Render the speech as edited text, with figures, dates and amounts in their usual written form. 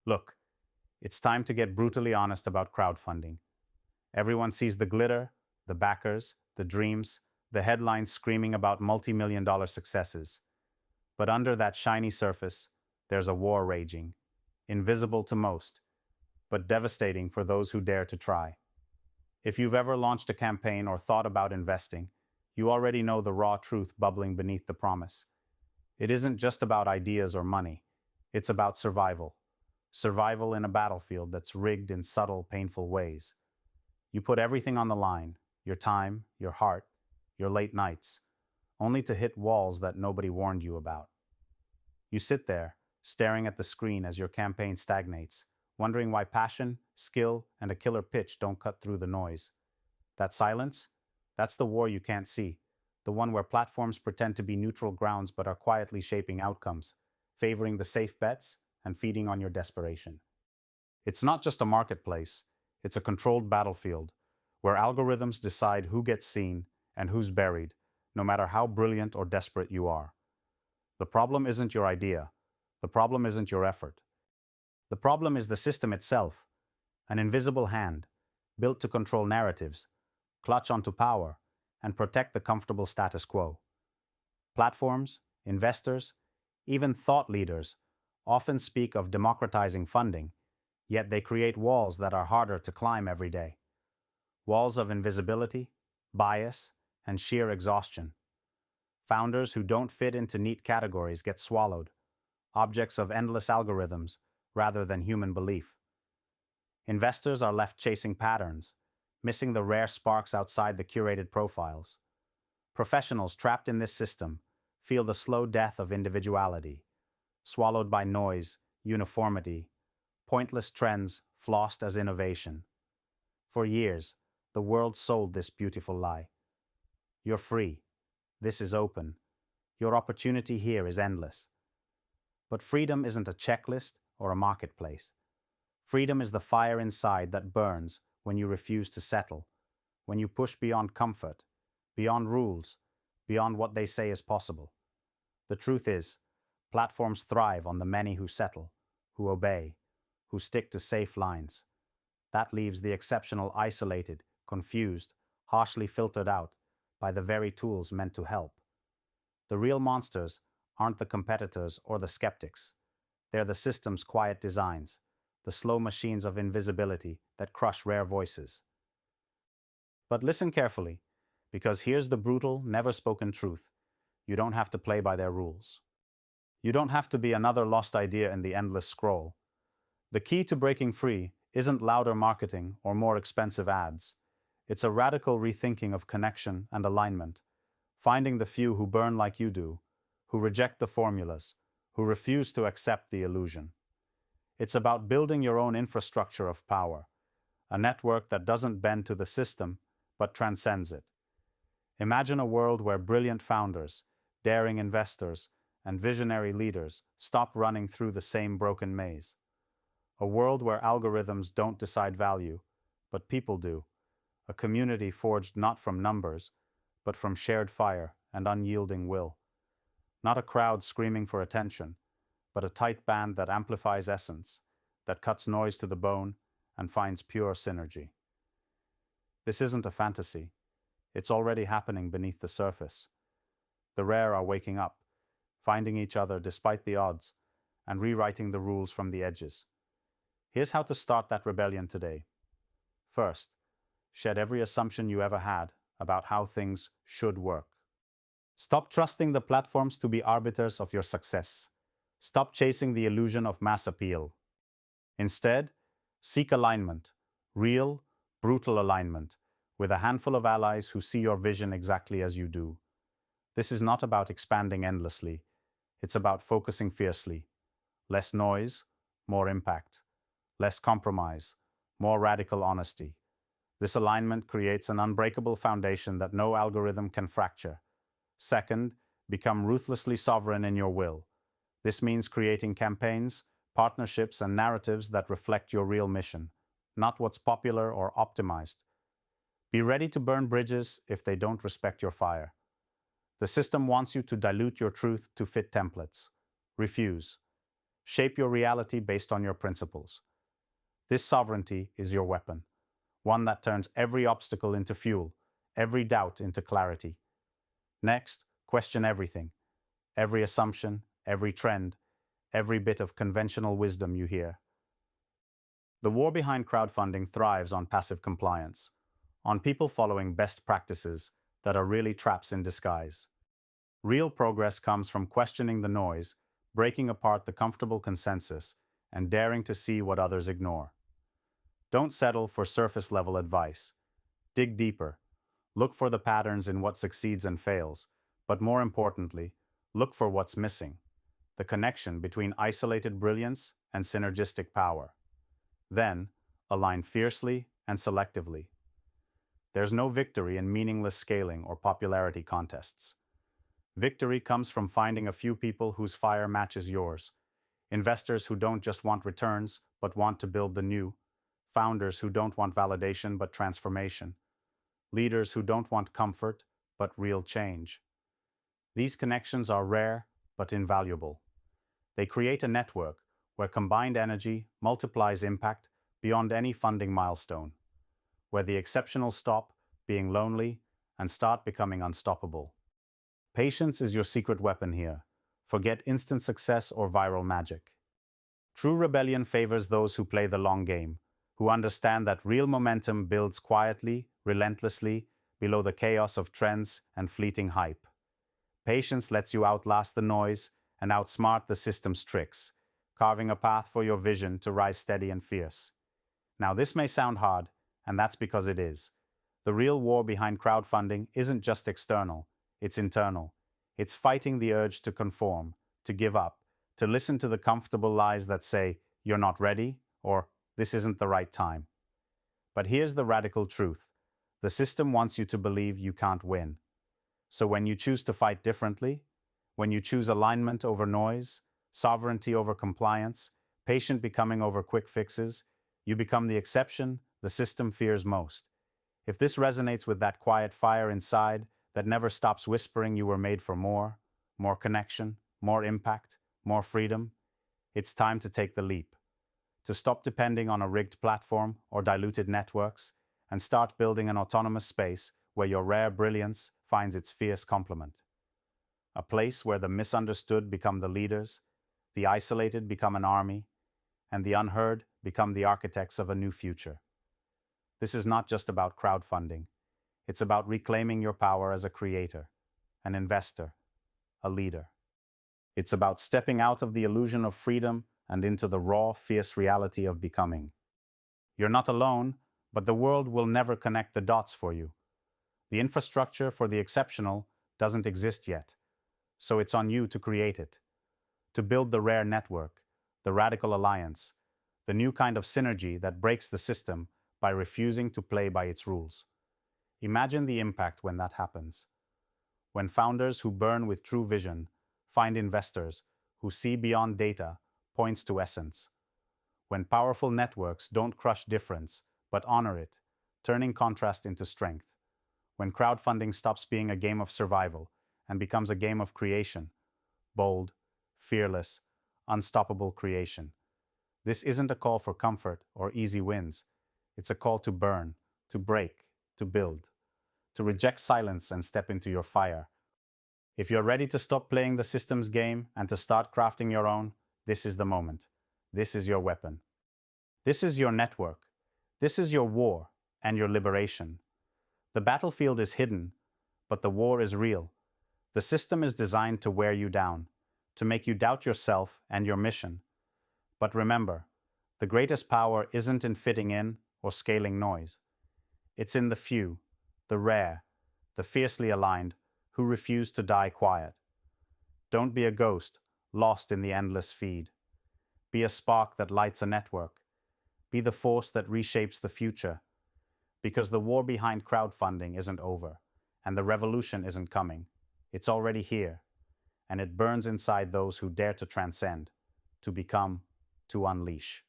Look, it's time to get brutally honest about crowdfunding. Everyone sees the glitter, the backers, the dreams, the headlines screaming about multi-million dollar successes. But under that shiny surface, there's a war raging, invisible to most, but devastating for those who dare to try. If you've ever launched a campaign or thought about investing, you already know the raw truth bubbling beneath the promise. It isn't just about ideas or money, it's about survival. Survival in a battlefield that's rigged in subtle, painful ways. You put everything on the line, your time, your heart, your late nights, only to hit walls that nobody warned you about. You sit there, staring at the screen as your campaign stagnates, wondering why passion, skill, and a killer pitch don't cut through the noise. That silence? That's the war you can't see. The one where platforms pretend to be neutral grounds but are quietly shaping outcomes, favoring the safe bets and feeding on your desperation. It's not just a marketplace, it's a controlled battlefield where algorithms decide who gets seen and who's buried, no matter how brilliant or desperate you are. The problem isn't your idea. The problem isn't your effort. The problem is the system itself, an invisible hand, built to control narratives, clutch onto power, and protect the comfortable status quo. Platforms, investors, even thought leaders often speak of democratizing funding, yet they create walls that are harder to climb every day. Walls of invisibility, bias, and sheer exhaustion. Founders who don't fit into neat categories get swallowed, objects of endless algorithms rather than human belief. Investors are left chasing patterns, missing the rare sparks outside the curated profiles. Professionals trapped in this system feel the slow death of individuality, swallowed by noise, uniformity, pointless trends flossed as innovation. For years, the world sold this beautiful lie. You're free. This is open. Your opportunity here is endless. But freedom isn't a checklist or a marketplace. Freedom is the fire inside that burns when you refuse to settle, when you push beyond comfort, beyond rules, beyond what they say is possible. The truth is, platforms thrive on the many who settle, who obey, who stick to safe lines. That leaves the exceptional isolated, confused, harshly filtered out by the very tools meant to help. The real monsters aren't the competitors or the skeptics. They're the system's quiet designs, the slow machines of invisibility that crush rare voices. But listen carefully, because here's the brutal, never-spoken truth. You don't have to play by their rules. You don't have to be another lost idea in the endless scroll. The key to breaking free isn't louder marketing or more expensive ads. It's a radical rethinking of connection and alignment, finding the few who burn like you do, who reject the formulas, who refuse to accept the illusion. It's about building your own infrastructure of power, a network that doesn't bend to the system, but transcends it. Imagine a world where brilliant founders, daring investors, and visionary leaders stop running through the same broken maze. A world where algorithms don't decide value, but people do. A community forged not from numbers, but from shared fire and unyielding will. Not a crowd screaming for attention, but a tight band that amplifies essence, that cuts noise to the bone and finds pure synergy. This isn't a fantasy. It's already happening beneath the surface. The rare are waking up, finding each other despite the odds, and rewriting the rules from the edges. Here's how to start that rebellion today. First, shed every assumption you ever had about how things should work. Stop trusting the platforms to be arbiters of your success. Stop chasing the illusion of mass appeal. Instead, seek alignment, real, brutal alignment, with a handful of allies who see your vision exactly as you do. This is not about expanding endlessly. It's about focusing fiercely. Less noise, more impact. Less compromise, more radical honesty. This alignment creates an unbreakable foundation that no algorithm can fracture. Second, become ruthlessly sovereign in your will. This means creating campaigns, partnerships, and narratives that reflect your real mission, not what's popular or optimized. Be ready to burn bridges if they don't respect your fire. The system wants you to dilute your truth to fit templates. Refuse. Shape your reality based on your principles. This sovereignty is your weapon, one that turns every obstacle into fuel, every doubt into clarity. Next, question everything, every assumption, every trend, every bit of conventional wisdom you hear. The war behind crowdfunding thrives on passive compliance, on people following best practices that are really traps in disguise. Real progress comes from questioning the noise, breaking apart the comfortable consensus, and daring to see what others ignore. Don't settle for surface-level advice. Dig deeper. Look for the patterns in what succeeds and fails, but more importantly, look for what's missing, the connection between isolated brilliance and synergistic power. Then, align fiercely and selectively. There's no victory in meaningless scaling or popularity contests. Victory comes from finding a few people whose fire matches yours, investors who don't just want returns, but want to build the new, founders who don't want validation but transformation, leaders who don't want comfort but real change. These connections are rare but invaluable. They create a network where combined energy multiplies impact beyond any funding milestone, where the exceptional stop being lonely and start becoming unstoppable. Patience is your secret weapon here. Forget instant success or viral magic. True rebellion favors those who play the long game, who understand that real momentum builds quietly, relentlessly, below the chaos of trends and fleeting hype. Patience lets you outlast the noise and outsmart the system's tricks, carving a path for your vision to rise steady and fierce. Now, this may sound hard, and that's because it is. The real war behind crowdfunding isn't just external, it's internal. It's fighting the urge to conform, to give up, to listen to the comfortable lies that say, "You're not ready," or "This isn't the right time." But here's the radical truth. The system wants you to believe you can't win. So when you choose to fight differently, when you choose alignment over noise, sovereignty over compliance, patient becoming over quick fixes, you become the exception the system fears most. If this resonates with that quiet fire inside that never stops whispering you were made for more connection, more impact, more freedom, it's time to take the leap. To stop depending on a rigged platform or diluted networks and start building an autonomous space where your rare brilliance finds its fierce complement. A place where the misunderstood become the leaders, the isolated become an army, and the unheard become the architects of a new future. This is not just about crowdfunding. It's about reclaiming your power as a creator, an investor, a leader. It's about stepping out of the illusion of freedom and into the raw, fierce reality of becoming. You're not alone, but the world will never connect the dots for you. The infrastructure for the exceptional doesn't exist yet, so it's on you to create it, to build the rare network, the radical alliance, the new kind of synergy that breaks the system by refusing to play by its rules. Imagine the impact when that happens. When founders who burn with true vision find investors who see beyond data points to essence. When powerful networks don't crush difference, but honor it, turning contrast into strength. When crowdfunding stops being a game of survival and becomes a game of creation, bold, fearless, unstoppable creation. This isn't a call for comfort or easy wins. It's a call to burn, to break, to build, to reject silence and step into your fire. If you're ready to stop playing the system's game and to start crafting your own, this is the moment. This is your weapon. This is your network. This is your war and your liberation. The battlefield is hidden, but the war is real. The system is designed to wear you down, to make you doubt yourself and your mission. But remember, the greatest power isn't in fitting in or scaling noise. It's in the few, the rare, the fiercely aligned, who refuse to die quiet. Don't be a ghost, lost in the endless feed. Be a spark that lights a network. Be the force that reshapes the future. Because the war behind crowdfunding isn't over, and the revolution isn't coming. It's already here, and it burns inside those who dare to transcend, to become, to unleash.